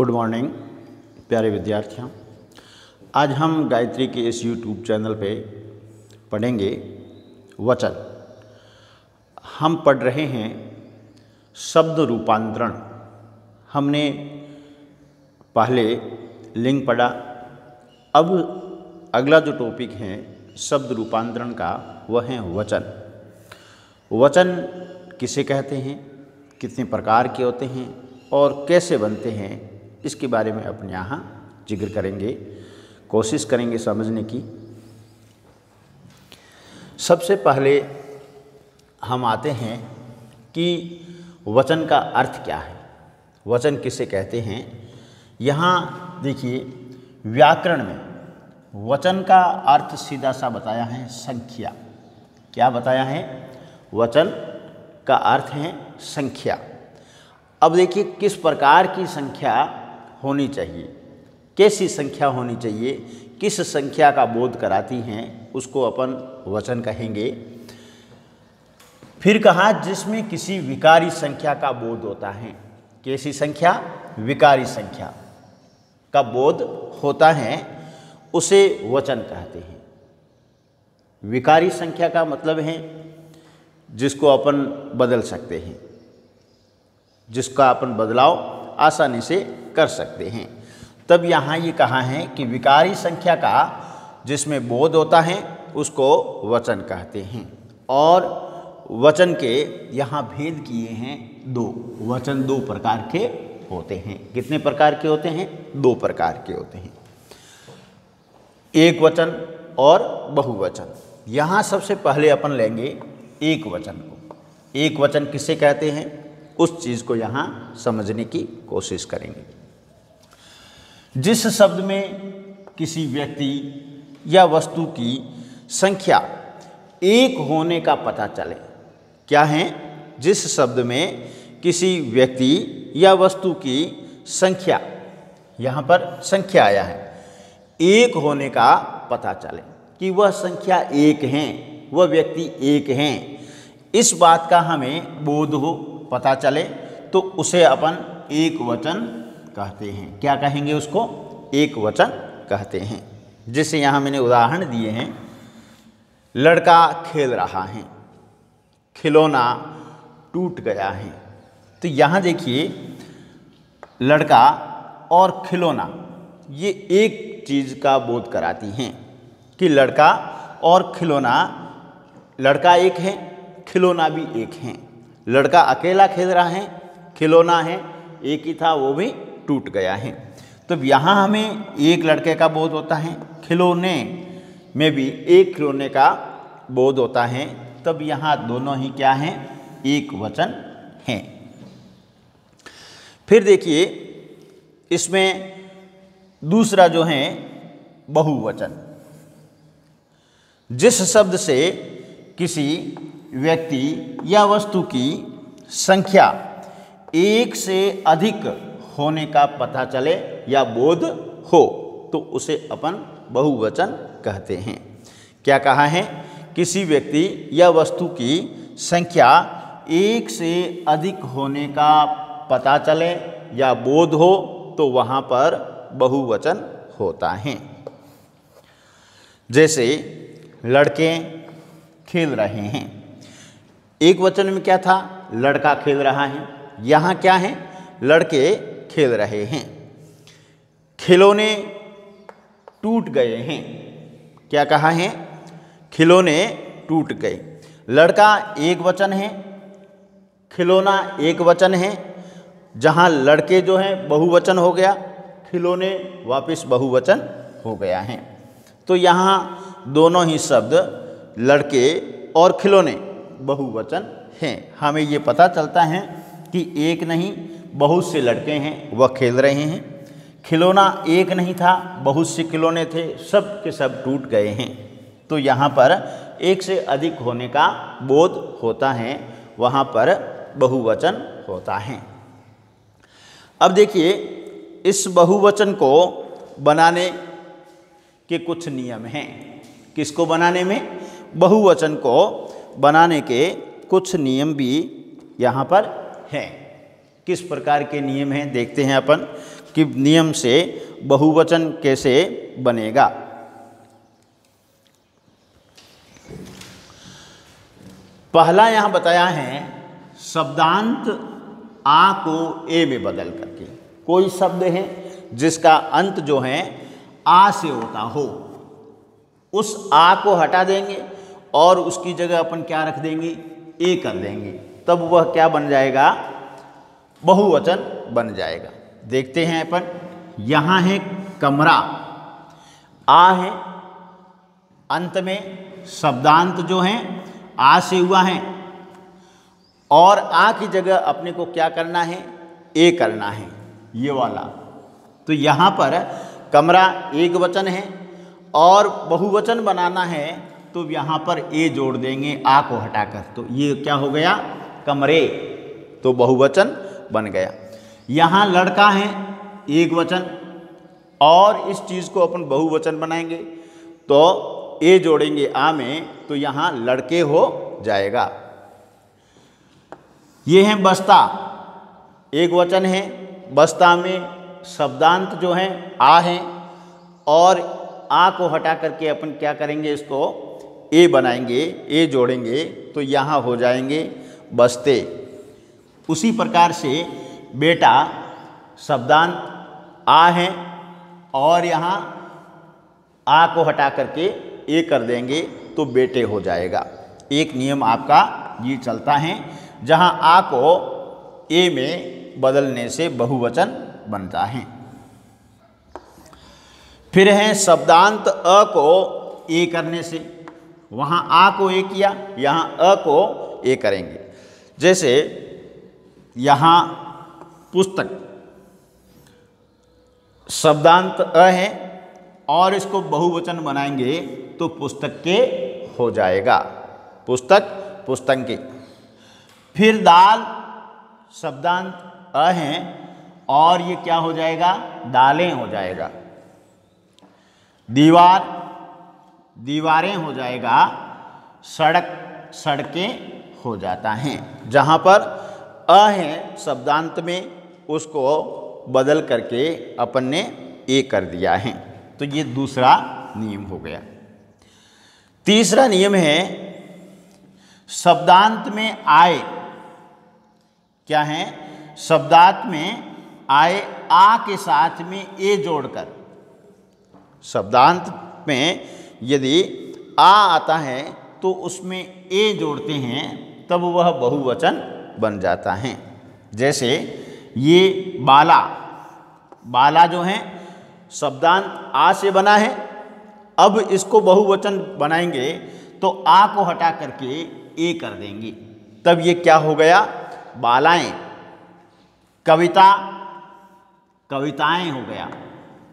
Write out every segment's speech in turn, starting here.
Good morning प्यारे विद्यार्थियों। आज हम गायत्री के इस यूट्यूब चैनल पे पढ़ेंगे वचन। हम पढ़ रहे हैं शब्द रूपांतरण। हमने पहले लिंग पढ़ा, अब अगला जो टॉपिक है शब्द रूपांतरण का वह है वचन। वचन किसे कहते हैं, कितने प्रकार के होते हैं और कैसे बनते हैं, इसके बारे में अपने यहाँ जिक्र करेंगे, कोशिश करेंगे समझने की। सबसे पहले हम आते हैं कि वचन का अर्थ क्या है, वचन किसे कहते हैं। यहाँ देखिए व्याकरण में वचन का अर्थ सीधा सा बताया है संख्या। क्या बताया है? वचन का अर्थ है संख्या। अब देखिए किस प्रकार की संख्या होनी चाहिए, कैसी संख्या होनी चाहिए, किस संख्या का बोध कराती हैं, उसको अपन वचन कहेंगे। फिर कहा जिसमें किसी विकारी संख्या का बोध होता है। कैसी संख्या? विकारी संख्या का बोध होता है, उसे वचन कहते हैं। विकारी संख्या का मतलब है जिसको अपन बदल सकते हैं, जिसका अपन बदलाव आसानी से कर सकते हैं। तब यहाँ ये कहा है कि विकारी संख्या का जिसमें बोध होता है उसको वचन कहते हैं। और वचन के यहाँ भेद किए हैं दो। वचन दो प्रकार के होते हैं। कितने प्रकार के होते हैं? दो प्रकार के होते हैं, एक वचन और बहुवचन। यहाँ सबसे पहले अपन लेंगे एक वचन को। एक वचन किसे कहते हैं, उस चीज़ को यहाँ समझने की कोशिश करेंगे। जिस शब्द में किसी व्यक्ति या वस्तु की संख्या एक होने का पता चले। क्या है? जिस शब्द में किसी व्यक्ति या वस्तु की संख्या, यहाँ पर संख्या आया है, एक होने का पता चले कि वह संख्या एक है, वह व्यक्ति एक हैं, इस बात का हमें बोध हो, पता चले, तो उसे अपन एक वचन कहते हैं। क्या कहेंगे उसको? एक वचन कहते हैं। जैसे यहाँ मैंने उदाहरण दिए हैं, लड़का खेल रहा है, खिलौना टूट गया है। तो यहाँ देखिए लड़का और खिलौना ये एक चीज़ का बोध कराती हैं कि लड़का और खिलौना, लड़का एक है, खिलौना भी एक है। लड़का अकेला खेल रहा है, खिलौना है एक ही था, वो भी टूट गया है। तो यहाँ हमें एक लड़के का बोध होता है, खिलौने में भी एक खिलौने का बोध होता है। तब यहाँ दोनों ही क्या हैं? एक वचन हैं। फिर देखिए इसमें दूसरा जो है बहुवचन। जिस शब्द से किसी व्यक्ति या वस्तु की संख्या एक से अधिक होने का पता चले या बोध हो, तो उसे अपन बहुवचन कहते हैं। क्या कहा है? किसी व्यक्ति या वस्तु की संख्या एक से अधिक होने का पता चले या बोध हो, तो वहाँ पर बहुवचन होता है। जैसे लड़के खेल रहे हैं, एक वचन में क्या था? लड़का खेल रहा है। यहाँ क्या है? लड़के खेल रहे हैं। खिलौने टूट गए हैं। क्या कहा है? खिलौने टूट गए। लड़का एक वचन है, खिलौना एक वचन है। जहाँ लड़के जो हैं बहुवचन हो गया, खिलौने वापस बहुवचन हो गया है। तो यहाँ दोनों ही शब्द लड़के और खिलौने बहुवचन हैं। हमें ये पता चलता है कि एक नहीं बहुत से लड़के हैं, वह खेल रहे हैं। खिलौना एक नहीं था, बहुत से खिलौने थे, सब के सब टूट गए हैं। तो यहाँ पर एक से अधिक होने का बोध होता है, वहाँ पर बहुवचन होता है। अब देखिए इस बहुवचन को बनाने के कुछ नियम हैं। किसको बनाने में? बहुवचन को बनाने के कुछ नियम भी यहाँ पर हैं। किस प्रकार के नियम हैं देखते हैं अपन। कि नियम से बहुवचन कैसे बनेगा। पहला यहाँ बताया है शब्दांत आ को ए में बदल करके। कोई शब्द है जिसका अंत जो है आ से होता हो, उस आ को हटा देंगे और उसकी जगह अपन क्या रख देंगे, ए कर देंगे, तब वह क्या बन जाएगा, बहुवचन बन जाएगा। देखते हैं अपन, यहाँ है कमरा, आ है, अंत में शब्दांत जो है आ से हुआ है और आ की जगह अपने को क्या करना है, ए करना है, ये वाला। तो यहाँ पर कमरा एक वचन है और बहुवचन बनाना है तो यहाँ पर ए जोड़ देंगे आ को हटाकर, तो ये क्या हो गया, कमरे, तो बहुवचन बन गया। यहाँ लड़का है एक वचन और इस चीज़ को अपन बहुवचन बनाएंगे तो ए जोड़ेंगे आ में, तो यहाँ लड़के हो जाएगा। ये है बस्ता, एक वचन है, बस्ता में शब्दांत जो है आ है और आ को हटा करके अपन क्या करेंगे, इसको ए बनाएंगे, ए जोड़ेंगे तो यहाँ हो जाएंगे बस्ते। उसी प्रकार से बेटा, शब्दांत आ है और यहाँ आ को हटा करके ए कर देंगे तो बेटे हो जाएगा। एक नियम आपका ये चलता है, जहाँ आ को ए में बदलने से बहुवचन बनता है। फिर है शब्दांत अ को ए करने से, वहाँ आ को ए किया, यहाँ अ को ए करेंगे। जैसे यहाँ पुस्तक, शब्दांत अ है और इसको बहुवचन बनाएंगे तो पुस्तक के हो जाएगा, पुस्तक पुस्तक। फिर दाल, शब्दांत अ है और ये क्या हो जाएगा, दालें हो जाएगा। दीवार, दीवारें हो जाएगा। सड़क, सड़कें हो जाता है। जहाँ पर अ है शब्दांत में, उसको बदल करके अपन ने ए कर दिया है, तो ये दूसरा नियम हो गया। तीसरा नियम है शब्दांत में आए, क्या है, शब्दांत में आए आ के साथ में ए जोड़कर, शब्दांत में यदि आ आता है तो उसमें ए जोड़ते हैं तब वह बहुवचन बन जाता है। जैसे ये बाला, बाला जो है शब्दांत आ से बना है, अब इसको बहुवचन बनाएंगे तो आ को हटा करके ए कर देंगे, तब ये क्या हो गया, बालाएं। कविता, कविताएं हो गया।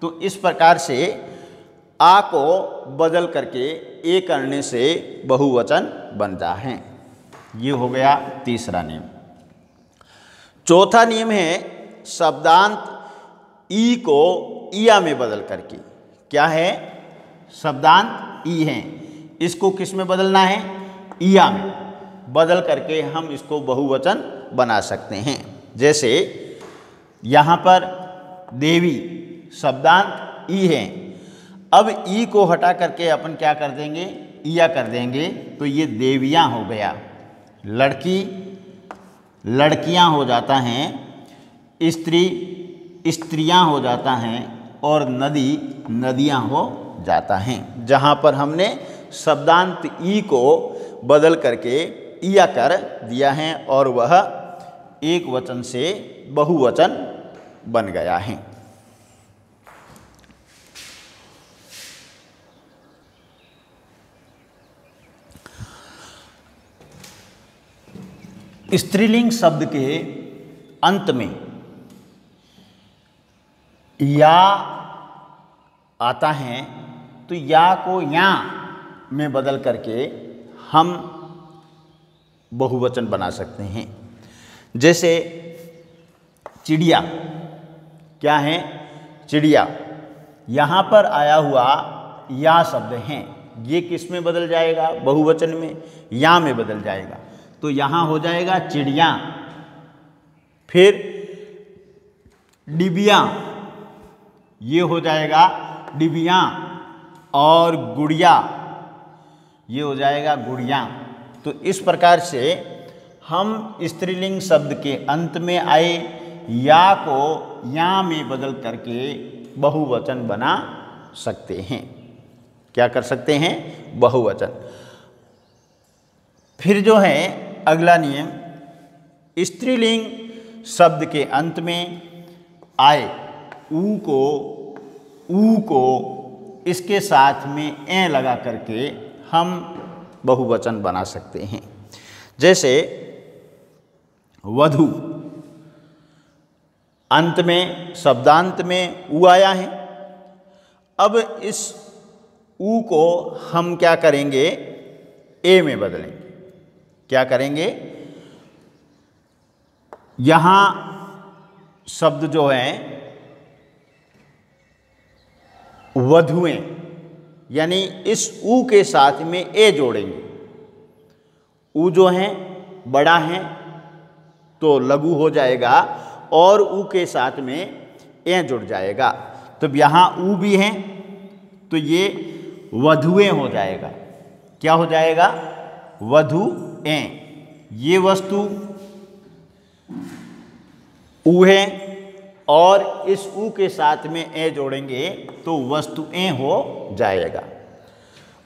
तो इस प्रकार से आ को बदल करके ए करने से बहुवचन बनता है। ये हो गया तीसरा नियम। चौथा नियम है शब्दांत ई को इया में बदल करके। क्या है, शब्दांत ई है, इसको किस में बदलना है, इया में बदल करके हम इसको बहुवचन बना सकते हैं। जैसे यहाँ पर देवी, शब्दांत ई है, अब ई को हटा करके अपन क्या कर देंगे, इया कर देंगे तो ये देवियाँ हो गया। लड़की, लड़कियाँ हो जाता हैं। स्त्री, स्त्रियाँ हो जाता हैं और नदी, नदियाँ हो जाता हैं। जहाँ पर हमने शब्दांत ई को बदल करके इया कर दिया है और वह एक वचन से बहुवचन बन गया है। स्त्रीलिंग शब्द के अंत में या आता है तो या को या में बदल करके हम बहुवचन बना सकते हैं। जैसे चिड़िया, क्या है, चिड़िया, यहाँ पर आया हुआ या शब्द हैं, ये किस में बदल जाएगा, बहुवचन में, या में बदल जाएगा, तो यहाँ हो जाएगा चिड़िया। फिर डिबिया, ये हो जाएगा डिबिया, और गुड़िया ये हो जाएगा गुड़िया। तो इस प्रकार से हम स्त्रीलिंग शब्द के अंत में आए या को या में बदल करके बहुवचन बना सकते हैं। क्या कर सकते हैं? बहुवचन। फिर जो है अगला नियम, स्त्रीलिंग शब्द के अंत में आए ऊ को इसके साथ में ए लगा करके हम बहुवचन बना सकते हैं। जैसे वधू, अंत में शब्दांत में ऊ आया है। अब इस ऊ को हम क्या करेंगे? ए में बदलेंगे। क्या करेंगे? यहाँ शब्द जो है वधुएं, यानी इस ऊ के साथ में ए जोड़ेंगे। ऊ जो है बड़ा है तो लघु हो जाएगा और ऊ के साथ में ए जुड़ जाएगा। तो यहाँ ऊ भी है तो ये वधुएं हो जाएगा। क्या हो जाएगा? वधुएं। ये वस्तु ऊ है और इस ऊ के साथ में ए जोड़ेंगे तो वस्तुएं हो जाएगा।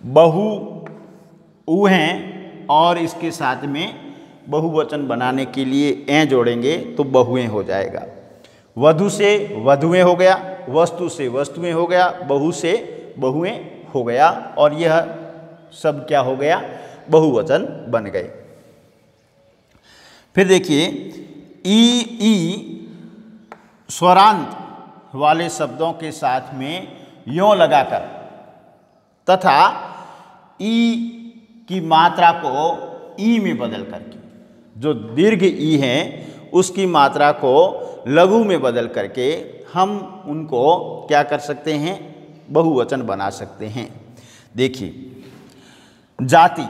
बहु ऊ हैं और इसके साथ में बहुवचन बनाने के लिए ए जोड़ेंगे तो बहुएं हो जाएगा। वधु से वधुएं हो गया, वस्तु से वस्तुएं हो गया, बहु से बहुएं हो गया, और यह सब क्या हो गया? बहुवचन बन गए। फिर देखिए ई स्वरांत वाले शब्दों के साथ में यों लगाकर तथा ई की मात्रा को ई में बदल करके, जो दीर्घ ई है उसकी मात्रा को लघु में बदल करके हम उनको क्या कर सकते हैं? बहुवचन बना सकते हैं। देखिए जाति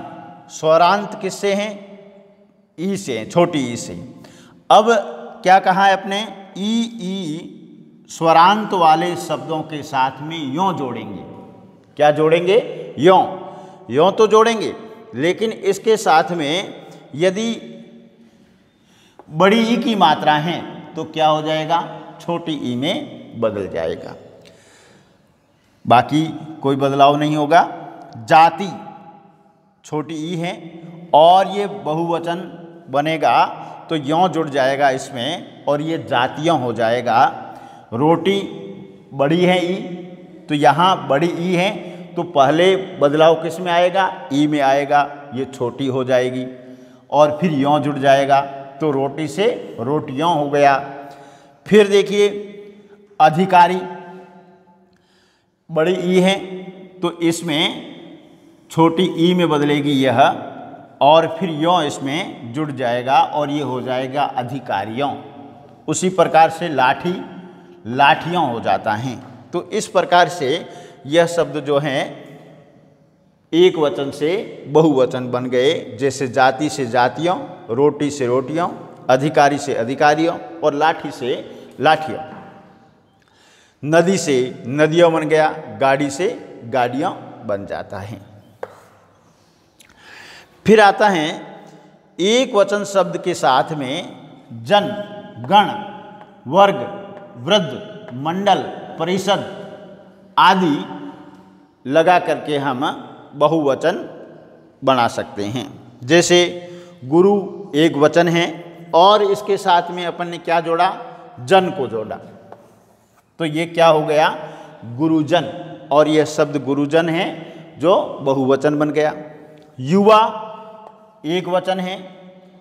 स्वरांत किससे हैं? ई से, छोटी ई से। अब क्या कहा है अपने? ई स्वरांत वाले शब्दों के साथ में यों जोड़ेंगे। क्या जोड़ेंगे? यों। यों तो जोड़ेंगे, लेकिन इसके साथ में यदि बड़ी ई की मात्रा है तो क्या हो जाएगा? छोटी ई में बदल जाएगा। बाकी कोई बदलाव नहीं होगा। जाति छोटी ई है और ये बहुवचन बनेगा तो यों जुड़ जाएगा इसमें और ये जातियाँ हो जाएगा। रोटी बड़ी है ई, तो यहाँ बड़ी ई है तो पहले बदलाव किस में आएगा? ई में आएगा, ये छोटी हो जाएगी और फिर यों जुड़ जाएगा तो रोटी से रोटियों हो गया। फिर देखिए अधिकारी बड़ी ई है तो इसमें छोटी ई में बदलेगी यह और फिर यों इसमें जुड़ जाएगा और ये हो जाएगा अधिकारियों। उसी प्रकार से लाठी लाठियों हो जाता है। तो इस प्रकार से यह शब्द जो हैं एक वचन से बहुवचन बन गए। जैसे जाति से जातियों, रोटी से रोटियों, अधिकारी से अधिकारियों और लाठी से लाठियों। नदी से नदियों बन गया, गाड़ी से गाड़ियों बन जाता है। फिर आता है एक वचन शब्द के साथ में जन, गण, वर्ग, वृद्ध, मंडल, परिषद आदि लगा करके हम बहुवचन बना सकते हैं। जैसे गुरु एक वचन है और इसके साथ में अपन ने क्या जोड़ा? जन को जोड़ा, तो ये क्या हो गया? गुरुजन। और यह शब्द गुरुजन है जो बहुवचन बन गया। युवा एक वचन है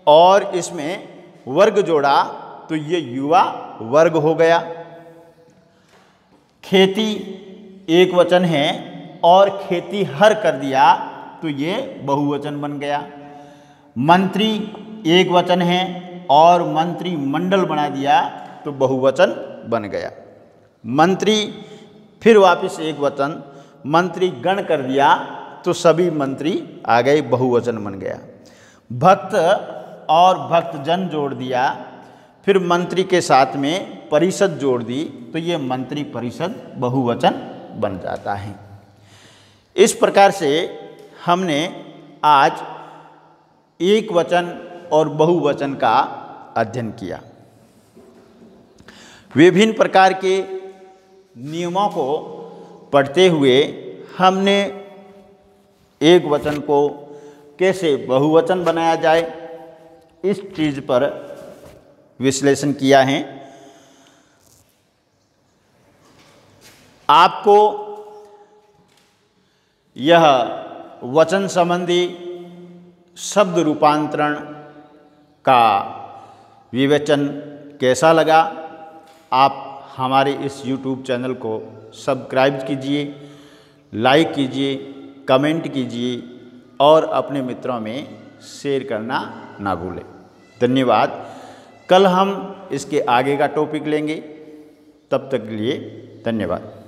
और इसमें वर्ग जोड़ा तो ये युवा वर्ग हो गया। खेती एक वचन है और खेती हर कर दिया तो ये बहुवचन बन गया। मंत्री एक वचन है और मंत्री मंडल बना दिया तो बहुवचन बन गया। मंत्री फिर वापस एक वचन, मंत्री गण कर दिया तो सभी मंत्री आ गए, बहुवचन बन गया। भक्त और भक्तजन जोड़ दिया, फिर मंत्री के साथ में परिषद जोड़ दी तो ये मंत्री परिषद बहुवचन बन जाता है। इस प्रकार से हमने आज एक वचन और बहुवचन का अध्ययन किया। विभिन्न प्रकार के नियमों को पढ़ते हुए हमने एक वचन को कैसे बहुवचन बनाया जाए इस चीज़ पर विश्लेषण किया है। आपको यह वचन संबंधी शब्द रूपांतरण का विवेचन कैसा लगा? आप हमारे इस YouTube चैनल को सब्सक्राइब कीजिए, लाइक कीजिए, कमेंट कीजिए और अपने मित्रों में शेयर करना ना भूलें। धन्यवाद। कल हम इसके आगे का टॉपिक लेंगे। तब तक के लिए धन्यवाद।